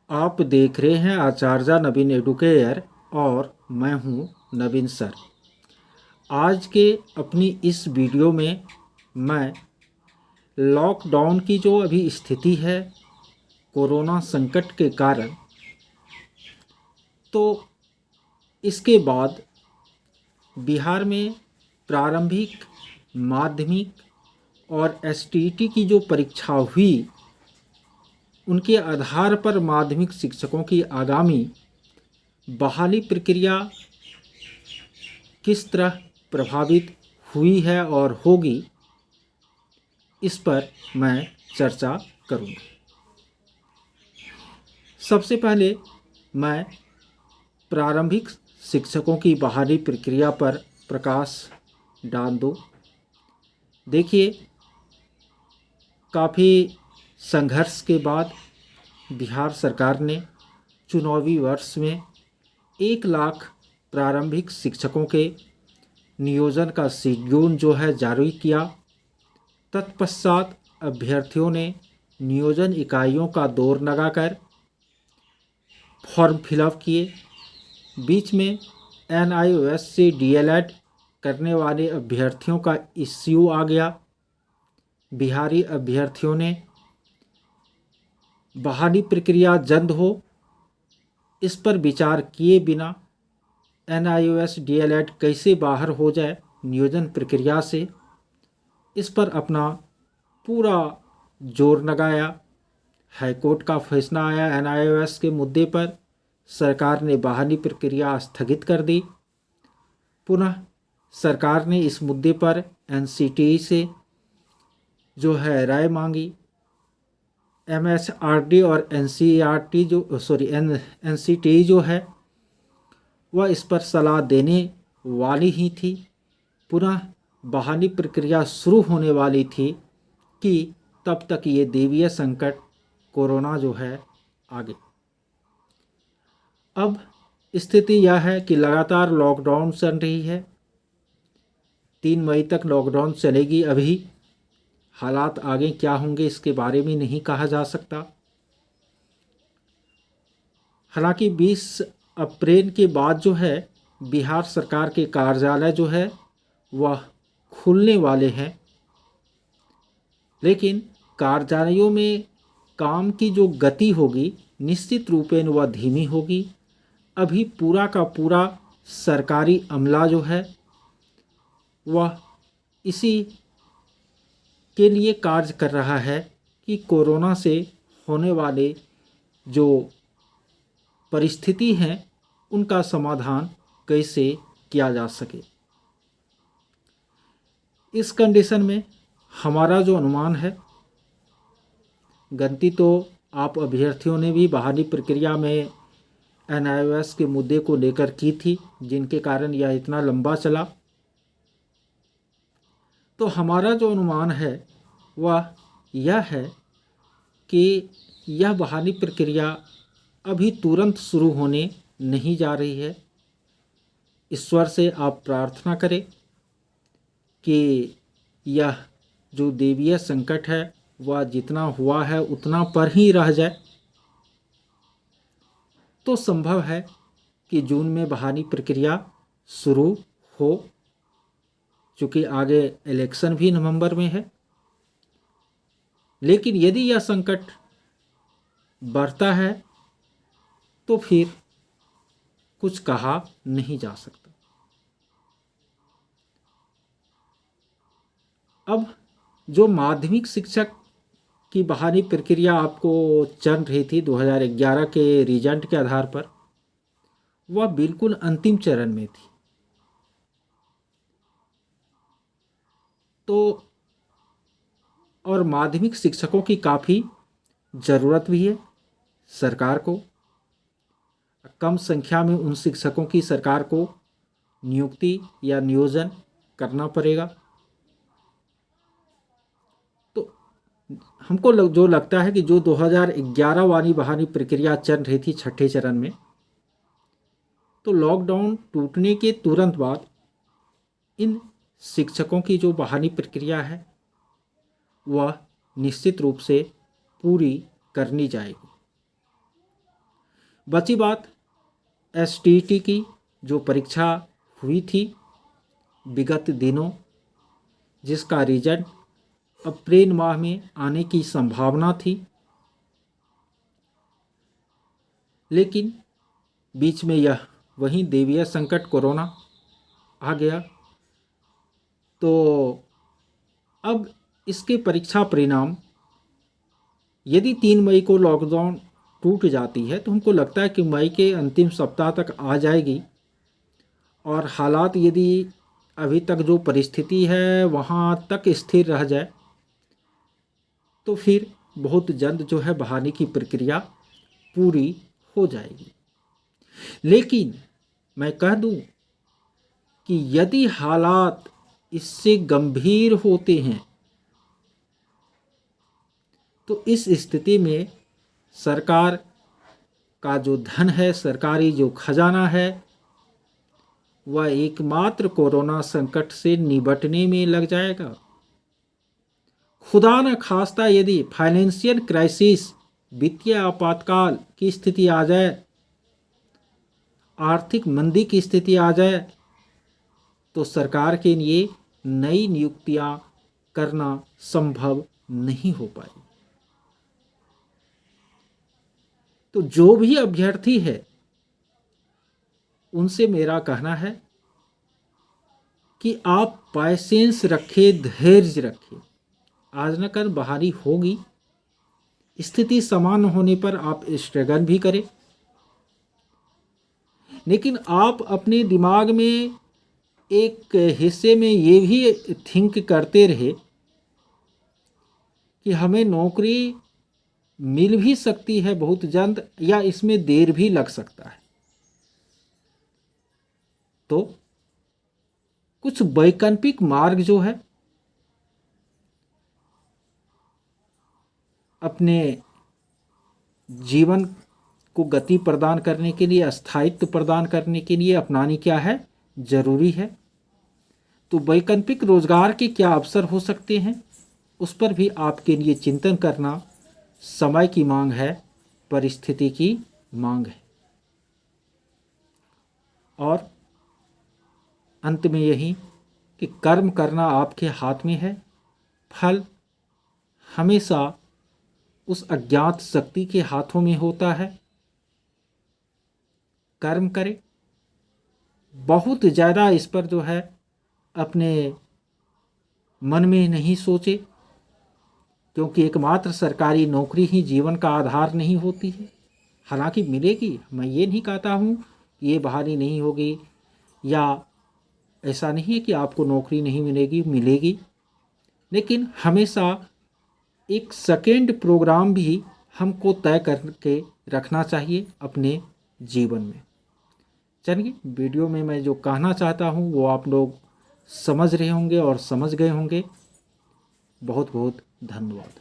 आप देख रहे हैं आचार्य नवीन एडुकेयर और मैं हूं नवीन सर। आज के अपनी इस वीडियो में मैं लॉकडाउन की जो अभी स्थिति है कोरोना संकट के कारण, तो इसके बाद बिहार में प्रारंभिक, माध्यमिक और एसटीईटी की जो परीक्षा हुई, उनके आधार पर माध्यमिक शिक्षकों की आगामी बहाली प्रक्रिया किस तरह प्रभावित हुई है और होगी, इस पर मैं चर्चा करूँगा। सबसे पहले मैं प्रारंभिक शिक्षकों की बहाली प्रक्रिया पर प्रकाश डाल दूँ। देखिए, काफ़ी संघर्ष के बाद बिहार सरकार ने चुनावी वर्ष में 1 लाख प्रारंभिक शिक्षकों के नियोजन का शेड्यूल जो है जारी किया। तत्पश्चात अभ्यर्थियों ने नियोजन इकाइयों का दौर लगाकर फॉर्म फिलअप किए। बीच में NIOS से DLED करने वाले अभ्यर्थियों का इश्यू आ गया। बिहारी अभ्यर्थियों ने बहाली प्रक्रिया जल्द हो, इस पर विचार किए बिना NIOS DLED कैसे बाहर हो जाए नियोजन प्रक्रिया से, इस पर अपना पूरा जोर लगाया। हाईकोर्ट का फैसला आया NIOS के मुद्दे पर, सरकार ने बहाली प्रक्रिया स्थगित कर दी। पुनः सरकार ने इस मुद्दे पर NCTE से जो है राय मांगी। MHRD और NCTE जो है वह इस पर सलाह देने वाली ही थी। पुनः बहाली प्रक्रिया शुरू होने वाली थी कि तब तक ये दैवीय संकट कोरोना जो है आगे। अब स्थिति यह है कि लगातार लॉकडाउन चल रही है। 3 मई तक लॉकडाउन चलेगी। अभी हालात आगे क्या होंगे इसके बारे में नहीं कहा जा सकता। हालांकि 20 अप्रैल के बाद जो है बिहार सरकार के कार्यालय जो है वह खुलने वाले हैं, लेकिन कार्यालयों में काम की जो गति होगी निश्चित रूपेण वह धीमी होगी। अभी पूरा का पूरा सरकारी अमला जो है वह इसी के लिए कार्य कर रहा है कि कोरोना से होने वाले जो परिस्थिति हैं उनका समाधान कैसे किया जा सके। इस कंडीशन में हमारा जो अनुमान है, गलती तो आप अभ्यर्थियों ने भी बहाली प्रक्रिया में NIOS के मुद्दे को लेकर की थी, जिनके कारण यह इतना लंबा चला। तो हमारा जो अनुमान है वह यह है कि यह बहाली प्रक्रिया अभी तुरंत शुरू होने नहीं जा रही है। ईश्वर से आप प्रार्थना करें कि यह जो दैवीय संकट है वह जितना हुआ है उतना पर ही रह जाए। तो संभव है कि जून में बहाली प्रक्रिया शुरू हो, चूँकि आगे इलेक्शन भी नवंबर में है। लेकिन यदि यह संकट बढ़ता है तो फिर कुछ कहा नहीं जा सकता। अब जो माध्यमिक शिक्षक की बहाली प्रक्रिया आपको चल रही थी 2011 के रिजल्ट के आधार पर, वह बिल्कुल अंतिम चरण में थी। तो और माध्यमिक शिक्षकों की काफ़ी ज़रूरत भी है सरकार को। कम संख्या में उन शिक्षकों की सरकार को नियुक्ति या नियोजन करना पड़ेगा। तो हमको जो लगता है कि जो 2011 वाली बहाली प्रक्रिया चल रही थी छठे चरण में, तो लॉकडाउन टूटने के तुरंत बाद इन शिक्षकों की जो बहाली प्रक्रिया है वह निश्चित रूप से पूरी करनी जाएगी। बची बात एसटीईटी की, जो परीक्षा हुई थी विगत दिनों, जिसका रिजल्ट अप्रैल माह में आने की संभावना थी, लेकिन बीच में यह वहीं दैवीय संकट कोरोना आ गया। तो अब इसके परीक्षा परिणाम, यदि 3 मई को लॉकडाउन टूट जाती है तो हमको लगता है कि मई के अंतिम सप्ताह तक आ जाएगी, और हालात यदि अभी तक जो परिस्थिति है वहाँ तक स्थिर रह जाए तो फिर बहुत जल्द जो है बहाली की प्रक्रिया पूरी हो जाएगी। लेकिन मैं कह दूं कि यदि हालात इससे गंभीर होते हैं तो इस स्थिति में सरकार का जो धन है, सरकारी जो खजाना है, वह एकमात्र कोरोना संकट से निपटने में लग जाएगा। खुदा न खास्ता यदि फाइनेंशियल क्राइसिस, वित्तीय आपातकाल की स्थिति आ जाए, आर्थिक मंदी की स्थिति आ जाए, तो सरकार के लिए नई नियुक्तियां करना संभव नहीं हो पाएगी। तो जो भी अभ्यर्थी है उनसे मेरा कहना है कि आप पैसेंस रखें, धैर्य रखें। आज न कल बहाली होगी, स्थिति समान होने पर आप स्ट्रगल भी करें, लेकिन आप अपने दिमाग में एक हिस्से में ये भी थिंक करते रहे कि हमें नौकरी मिल भी सकती है बहुत जल्द, या इसमें देर भी लग सकता है। तो कुछ वैकल्पिक मार्ग जो है अपने जीवन को गति प्रदान करने के लिए, स्थायित्व प्रदान करने के लिए अपनानी क्या है, जरूरी है। तो वैकल्पिक रोजगार के क्या अवसर हो सकते हैं, उस पर भी आपके लिए चिंतन करना समय की मांग है, परिस्थिति की मांग है। और अंत में यही कि कर्म करना आपके हाथ में है, फल हमेशा उस अज्ञात शक्ति के हाथों में होता है। कर्म करें, बहुत ज़्यादा इस पर जो है अपने मन में नहीं सोचे, क्योंकि एकमात्र सरकारी नौकरी ही जीवन का आधार नहीं होती है। हालांकि मिलेगी, मैं ये नहीं कहता हूँ कि ये बहाली नहीं होगी, या ऐसा नहीं है कि आपको नौकरी नहीं मिलेगी, मिलेगी, लेकिन हमेशा एक सेकेंड प्रोग्राम भी हमको तय करके रखना चाहिए अपने जीवन में। चलिए, वीडियो में मैं जो कहना चाहता हूँ वो आप लोग समझ रहे होंगे और समझ गए होंगे। बहुत बहुत धन्यवाद।